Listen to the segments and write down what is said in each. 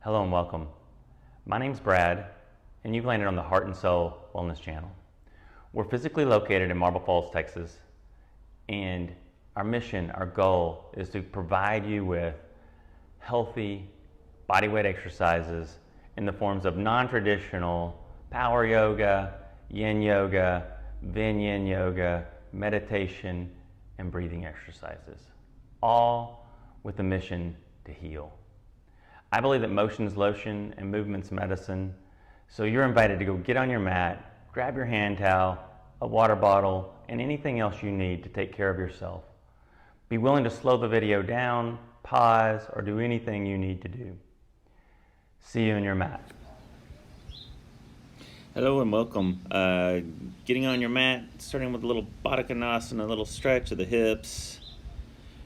Hello and welcome. My name's Brad, and you've landed on the Heart and Soul Wellness Channel. We're physically located in Marble Falls, Texas, and our mission, our goal, is to provide you with healthy bodyweight exercises in the forms of non-traditional power yoga, yin yoga, Yin yoga, meditation, and breathing exercises, all with the mission to heal. I believe that motion is lotion and movement's medicine, so you're invited to go get on your mat, grab your hand towel, a water bottle, and anything else you need to take care of yourself. Be willing to slow the video down, pause, or do anything you need to do. See you on your mat. Hello and welcome. Getting on your mat, starting with a little Baddha Konasana, a little stretch of the hips.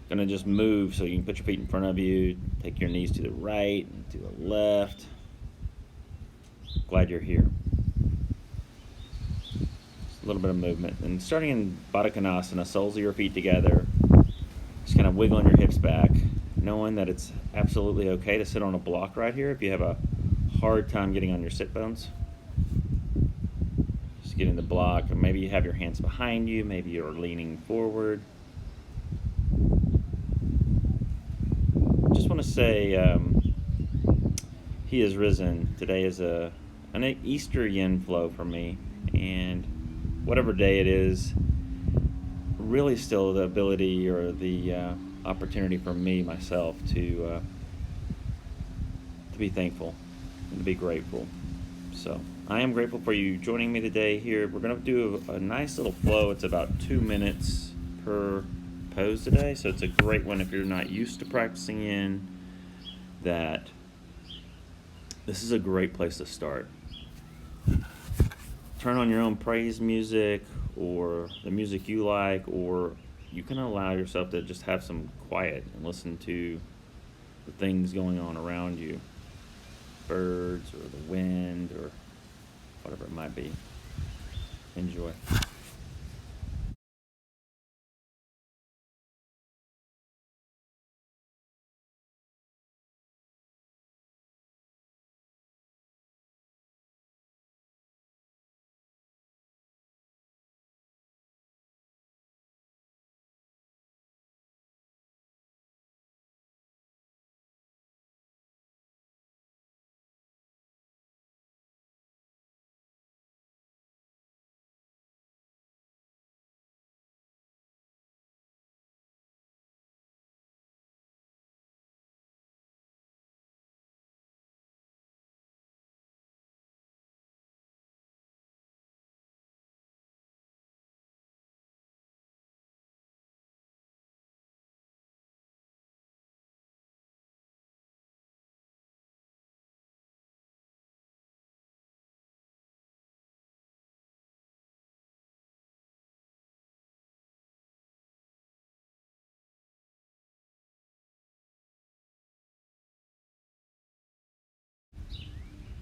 Gonna just move so you can put your feet in front of you, take your knees to the right and to the left. Glad you're here. Just a little bit of movement. And starting in Baddha Konasana, soles of your feet together, just kind of wiggling your hips back, knowing that it's absolutely okay to sit on a block right here if you have a hard time getting on your sit bones. Just getting the block, or maybe you have your hands behind you, maybe you're leaning forward. Just want to say, He is risen. Today is an Easter yin flow for me, and whatever day it is, really still the ability or the opportunity for me, myself, to be thankful and to be grateful. So I am grateful for you joining me today here. We're going to do a nice little flow. It's about 2 minutes per pose today, so it's a great one if you're not used to practicing in that. This is a great place to start. Turn on your own praise music or the music you like, or you can allow yourself to just have some quiet and listen to the things going on around you, birds or the wind or whatever it might be. Enjoy.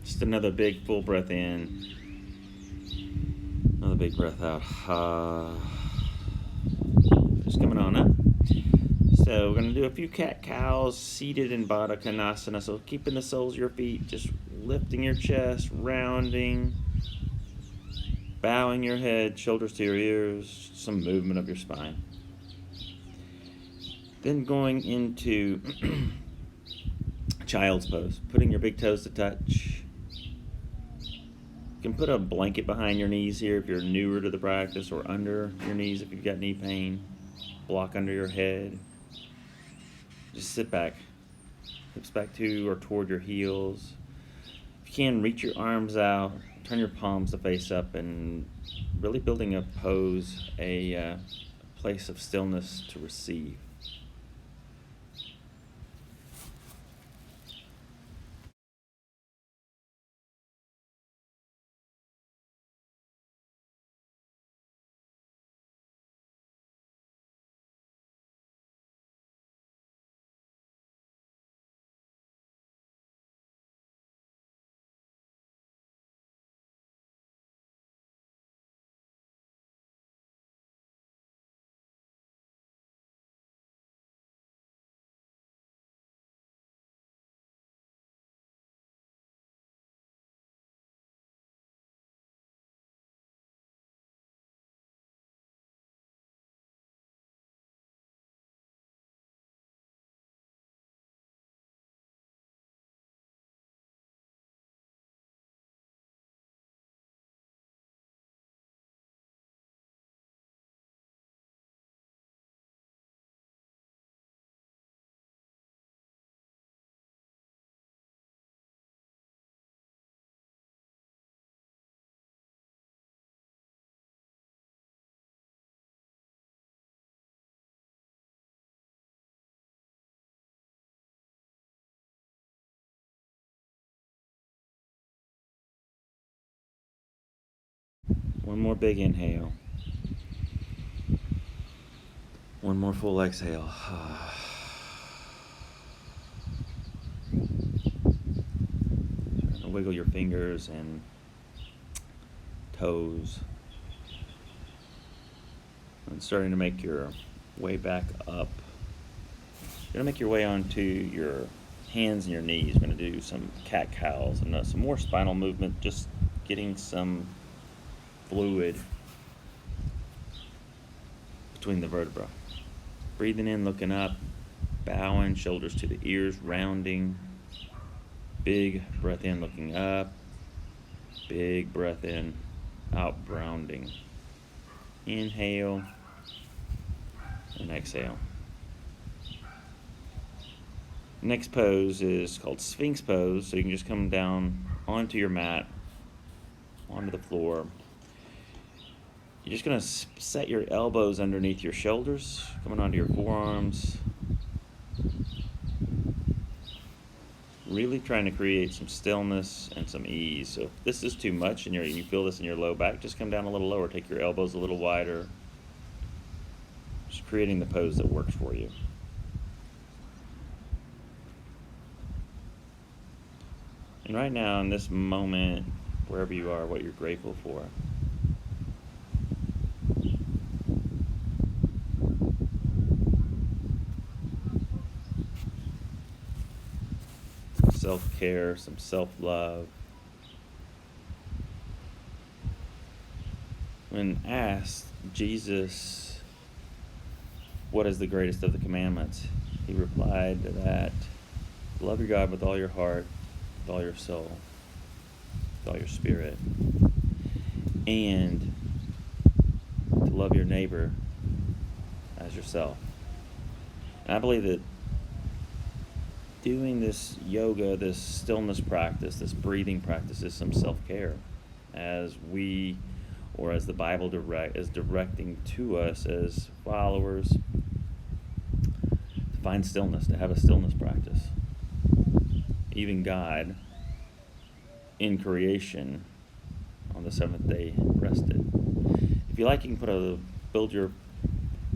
Just another big full breath in. Another big breath out. Just coming on up. So we're going to do a few cat-cows seated in Baddha Konasana. So keeping the soles of your feet, just lifting your chest, rounding, bowing your head, shoulders to your ears, some movement of your spine. Then going into child's pose, putting your big toes to touch. You can put a blanket behind your knees here if you're newer to the practice, or under your knees if you've got knee pain. Block under your head. Just sit back, hips back to or toward your heels. If you can, reach your arms out, turn your palms to face up, and really building a pose, a place of stillness to receive. One more big inhale. One more full exhale. Wiggle your fingers and toes. And starting to make your way back up. You're going to make your way onto your hands and your knees. We're going to do some cat-cows and some more spinal movement, just getting some fluid between the vertebrae. Breathing in, looking up, bowing, shoulders to the ears, rounding. Big breath in, looking up. Big breath in, out, rounding. Inhale and exhale. Next pose is called Sphinx pose. So you can just come down onto your mat, onto the floor. You're just going to set your elbows underneath your shoulders, coming onto your forearms. Really trying to create some stillness and some ease. So if this is too much and you feel this in your low back, just come down a little lower. Take your elbows a little wider. Just creating the pose that works for you. And right now, in this moment, wherever you are, what you're grateful for. Self-care, some self-love. When asked Jesus, what is the greatest of the commandments? He replied to that, love your God with all your heart, with all your soul, with all your spirit, and to love your neighbor as yourself. And I believe that doing this yoga, this stillness practice, this breathing practice is some self-care as we, or as the Bible is directing to us as followers, to find stillness, to have a stillness practice. Even God, in creation, on the seventh day, rested. If you like, you can build your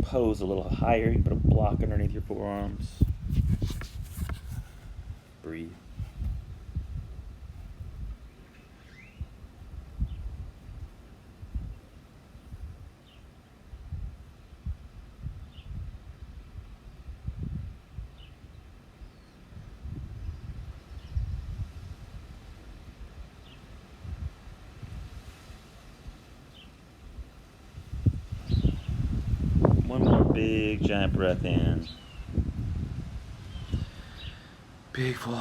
pose a little higher. You can put a block underneath your forearms. Breathe. One more big giant breath in. Big full.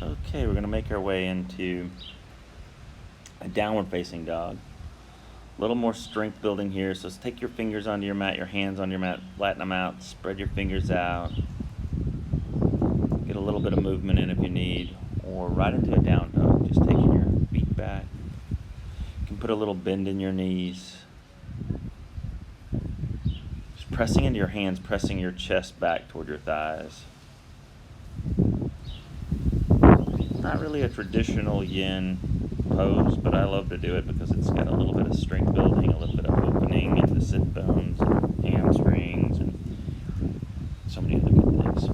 Okay, we're going to make our way into a downward facing dog. A little more strength building here. So take your fingers onto your mat, your hands on your mat, flatten them out, spread your fingers out. Get a little bit of movement in if you need, or right into a down dog. Just taking your feet back. You can put a little bend in your knees. Just pressing into your hands, pressing your chest back toward your thighs. Not really a traditional yin pose, but I love to do it because it's got a little bit of strength building, a little bit of opening in the sit bones, and hamstrings, and so many other good things.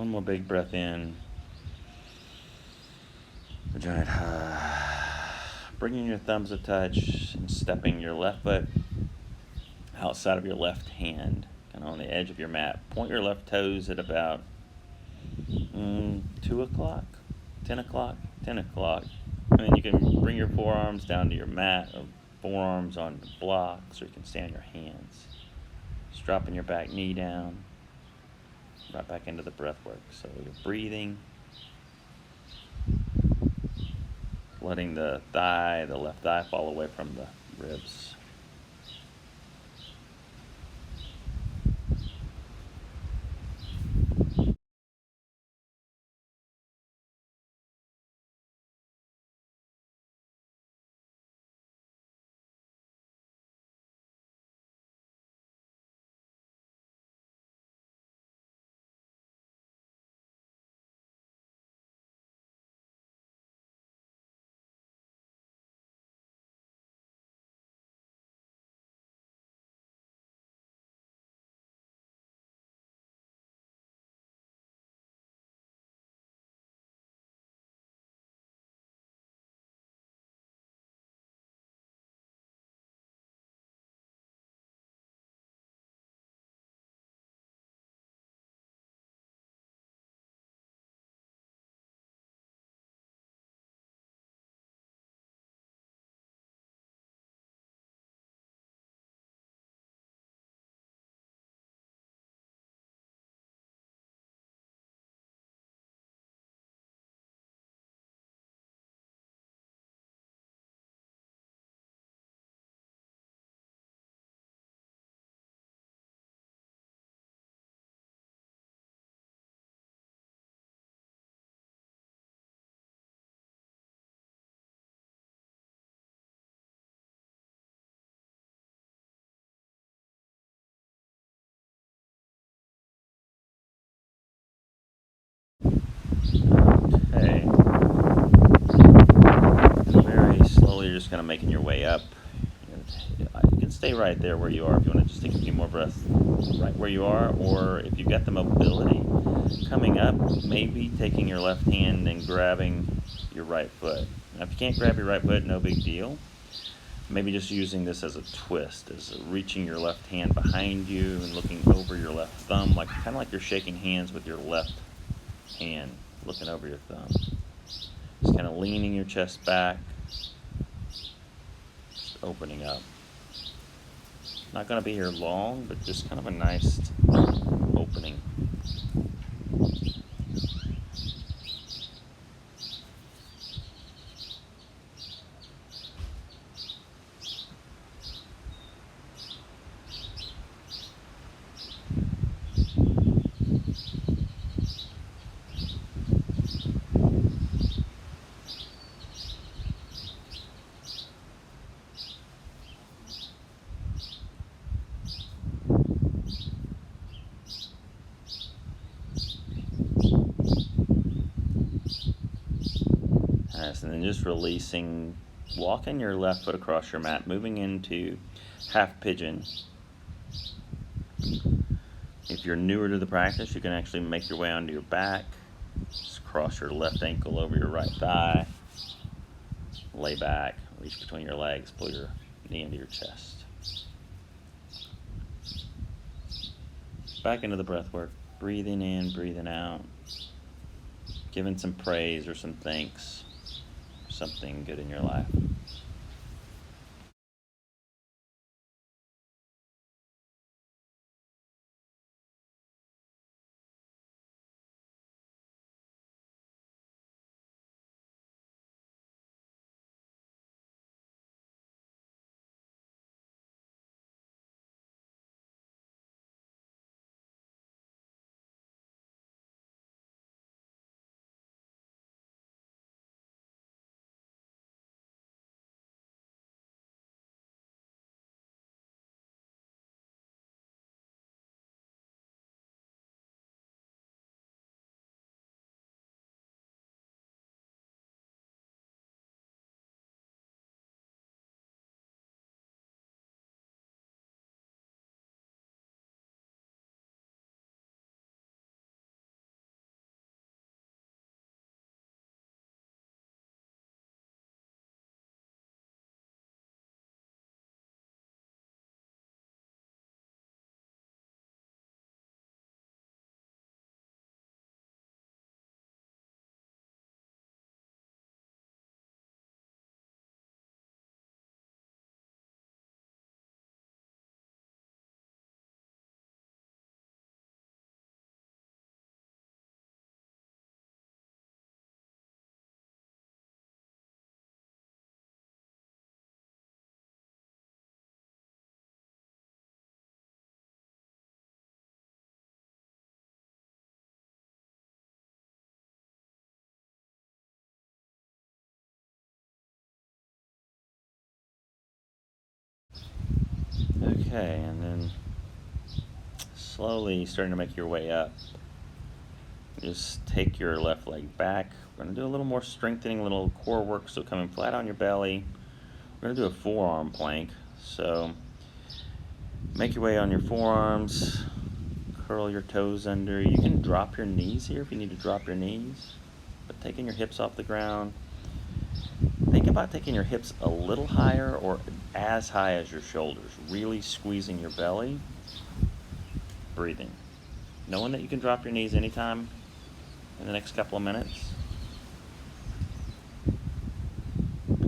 One more big breath in. A giant bringing your thumbs a touch and stepping your left foot outside of your left hand, kind of on the edge of your mat. Point your left toes at about 2 o'clock, 10 o'clock, 10 o'clock. And then you can bring your forearms down to your mat or forearms on the blocks, or you can stay on your hands. Just dropping your back knee down, right back into the breath work. So you're breathing, letting the left thigh fall away from the ribs. Okay. Very slowly, you're just kind of making your way up. You can stay right there where you are if you want to just take a few more breaths right where you are, or if you've got the mobility coming up, maybe taking your left hand and grabbing your right foot. Now, if you can't grab your right foot, no big deal. Maybe just using this as a twist, as reaching your left hand behind you and looking over your left thumb, like kind of like you're shaking hands with your left hand, looking over your thumb. Just kind of leaning your chest back, just opening up. Not going to be here long, but just kind of a nice opening. Nice, and then just releasing, walking your left foot across your mat, moving into half pigeon. If you're newer to the practice, you can actually make your way onto your back. Just cross your left ankle over your right thigh. Lay back, reach between your legs, pull your knee into your chest. Back into the breath work, breathing in, breathing out. Giving some praise or some thanks for something good in your life. Okay, and then slowly starting to make your way up. Just take your left leg back. We're going to do a little more strengthening, a little core work, so coming flat on your belly. We're going to do a forearm plank. So make your way on your forearms, curl your toes under. You can drop your knees here if you need to drop your knees, but taking your hips off the ground. Think about taking your hips a little higher or as high as your shoulders, really squeezing your belly, breathing. Knowing that you can drop your knees anytime in the next couple of minutes.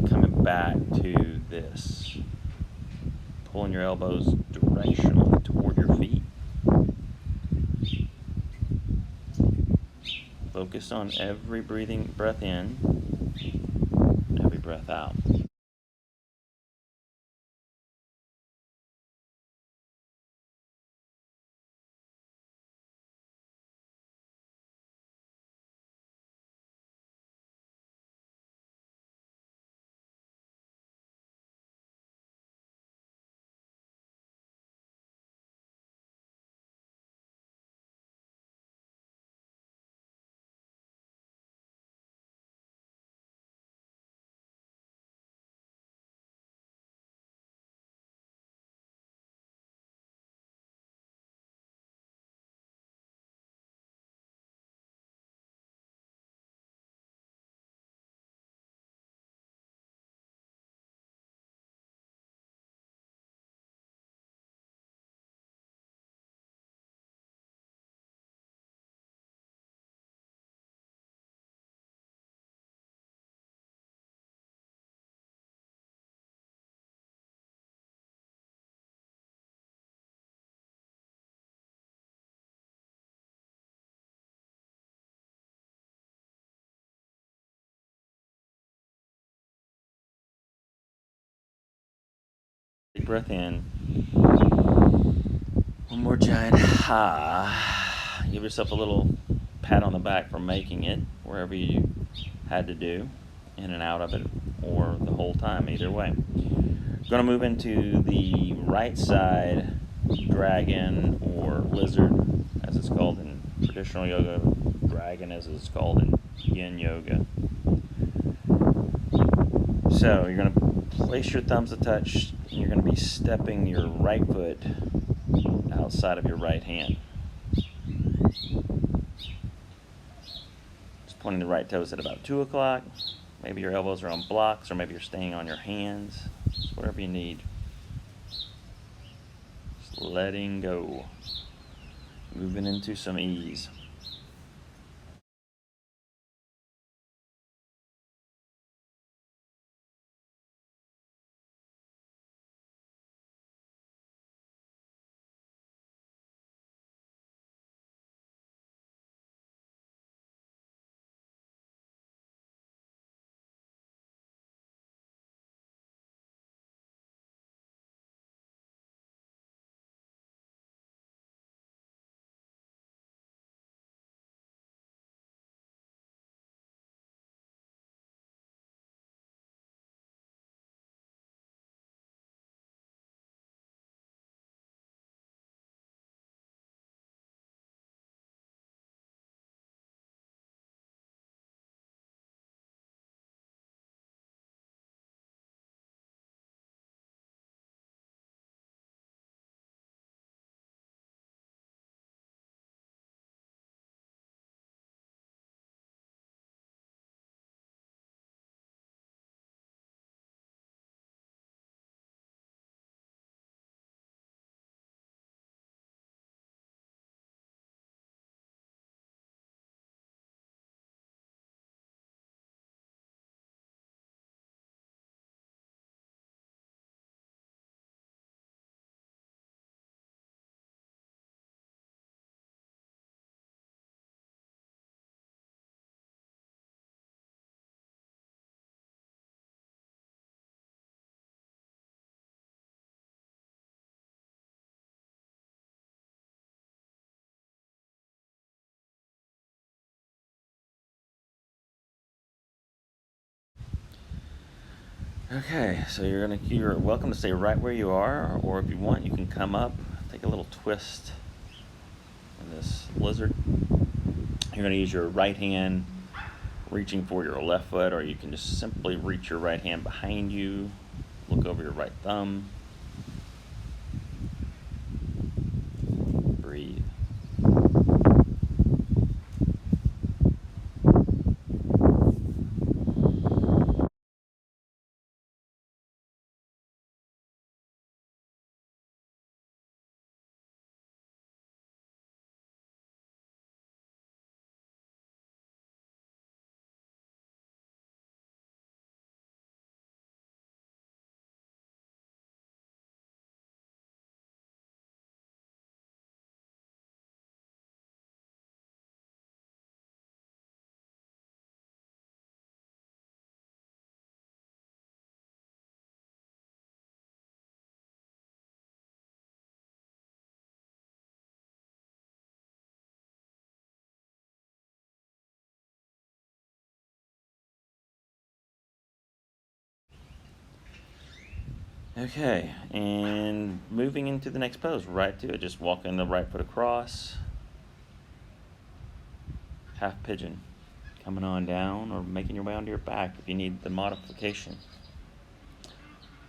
Coming back to this. Pulling your elbows directionally toward your feet. Focus on every breath in, every breath out. Big breath in. One more giant ha. Give yourself a little pat on the back for making it, wherever you had to do, in and out of it, or the whole time, either way. Going to move into the right side dragon or lizard, as it's called in traditional yoga, dragon as it's called in yin yoga. So you're going to place your thumbs to touch, and you're going to be stepping your right foot outside of your right hand. Just pointing the right toes at about 2 o'clock. Maybe your elbows are on blocks, or maybe you're staying on your hands. Just whatever you need. Just letting go. Moving into some ease. Okay, so you're welcome to stay right where you are, or if you want, you can come up, take a little twist in this lizard. You're going to use your right hand reaching for your left foot, or you can just simply reach your right hand behind you, look over your right thumb, breathe. Okay, and moving into the next pose, right to it, just walking the right foot across, half pigeon, coming on down or making your way onto your back if you need the modification.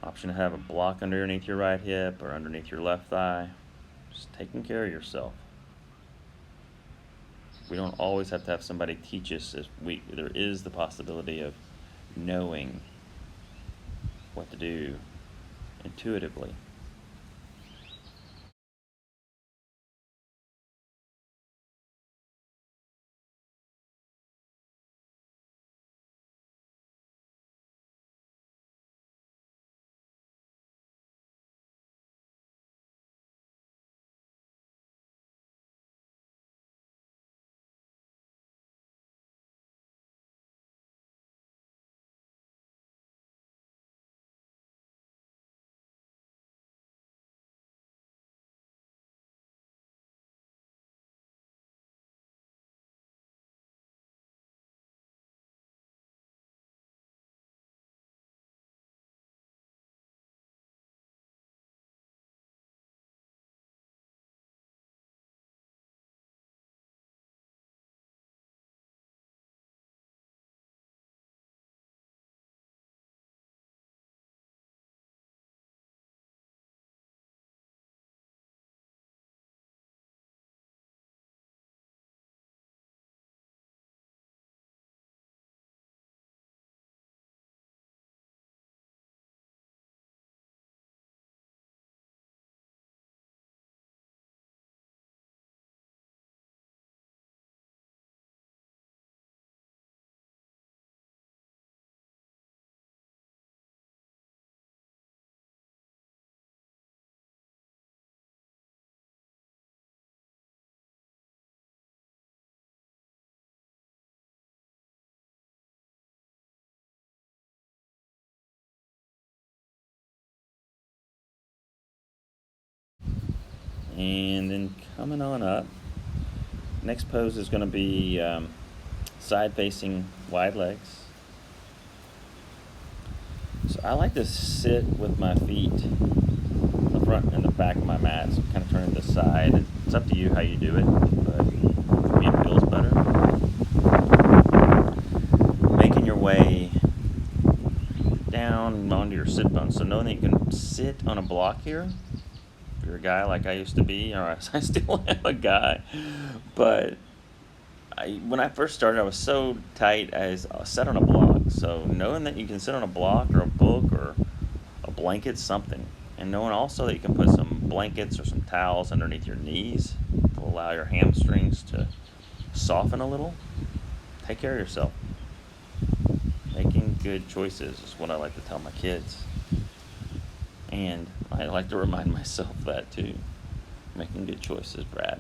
Option to have a block underneath your right hip or underneath your left thigh. Just taking care of yourself. We don't always have to have somebody teach us. There is the possibility of knowing what to do intuitively. And then coming on up, next pose is going to be side facing wide legs. So I like to sit with my feet in the front and the back of my mat, so kind of turning to the side. It's up to you how you do it, but for me it feels better. Making your way down onto your sit bones. So knowing that you can sit on a block here. If you're a guy like I used to be, or I still am a guy, but when I first started, I was so tight, I sat on a block. So knowing that you can sit on a block or a book or a blanket, something, and knowing also that you can put some blankets or some towels underneath your knees to allow your hamstrings to soften a little. Take care of yourself. Making good choices is what I like to tell my kids. And I like to remind myself that too. Making good choices, Brad.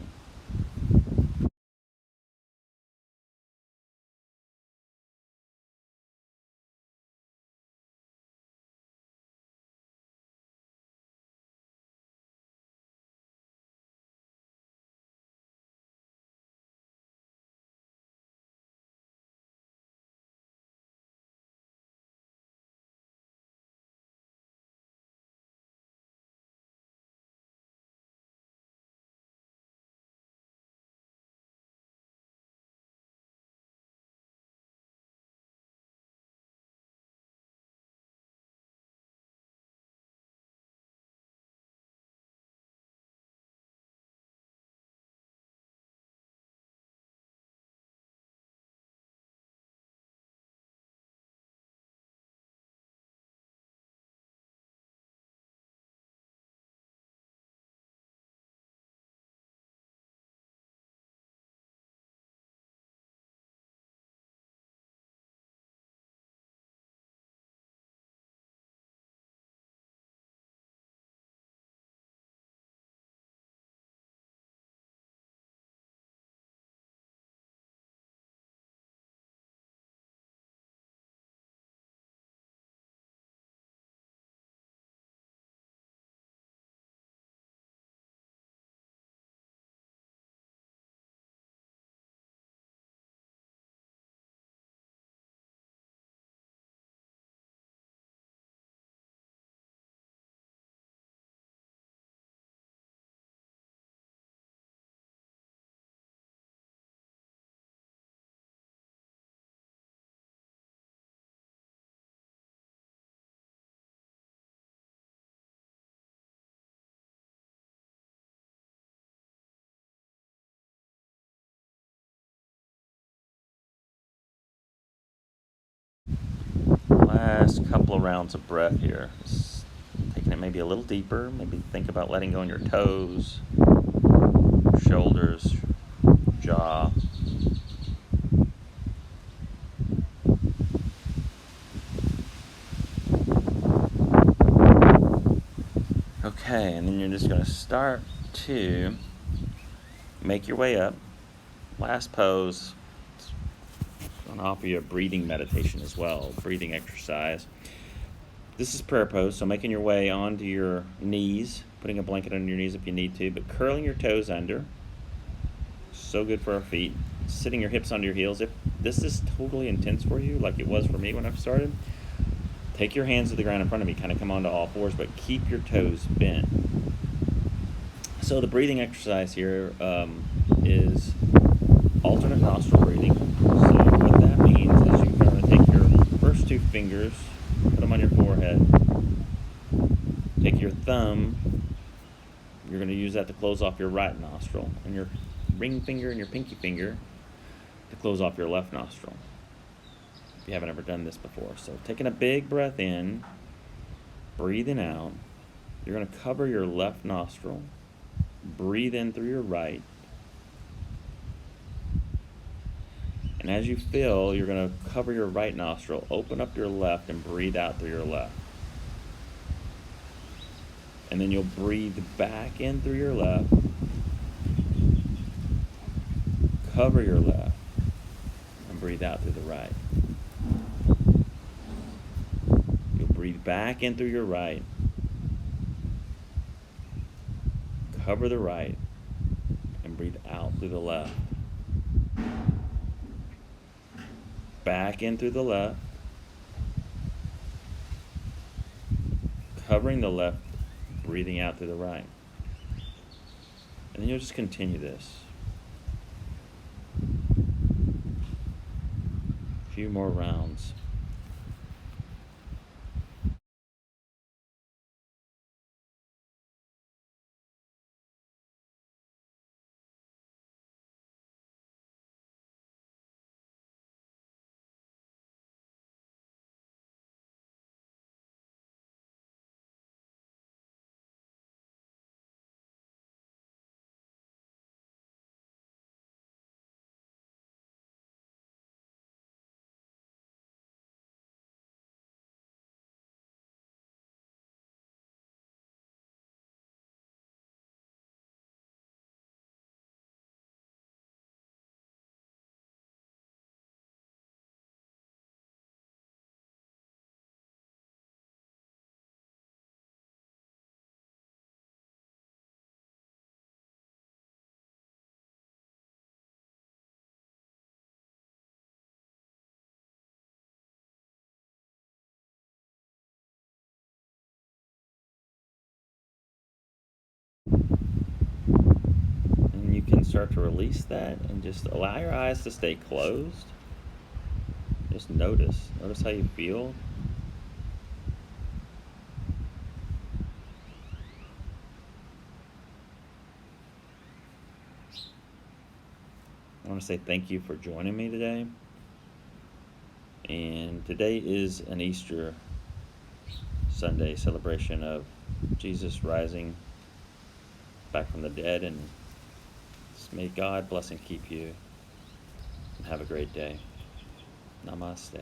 last couple of rounds of breath here. Just taking it maybe a little deeper. Maybe think about letting go on your toes, shoulders, jaw. Okay, and then you're just going to start to make your way up. Last pose. I'm going to offer you a breathing meditation as well, breathing exercise. This is prayer pose, so making your way onto your knees, putting a blanket on your knees if you need to, but curling your toes under. So good for our feet. Sitting your hips onto your heels. If this is totally intense for you, like it was for me when I started, take your hands to the ground in front of you, kind of come onto all fours, but keep your toes bent. So the breathing exercise here is alternate nostril breathing. So what that means is you're going to take your first two fingers, put them on your forehead, take your thumb, you're going to use that to close off your right nostril, and your ring finger and your pinky finger to close off your left nostril. If you haven't ever done this before. So taking a big breath in, breathing out, you're going to cover your left nostril, breathe in through your right, and as you fill, you're going to cover your right nostril, open up your left, and breathe out through your left. And then you'll breathe back in through your left, cover your left, and breathe out through the right. You'll breathe back in through your right, cover the right, and breathe out through the left. Back in through the left, covering the left, breathing out through the right. And then you'll just continue this. A few more rounds. And you can start to release that and just allow your eyes to stay closed. Just notice how you feel. I want to say thank you for joining me today. And today is an Easter Sunday celebration of Jesus rising back from the dead, and may God bless and keep you, and have a great day. Namaste.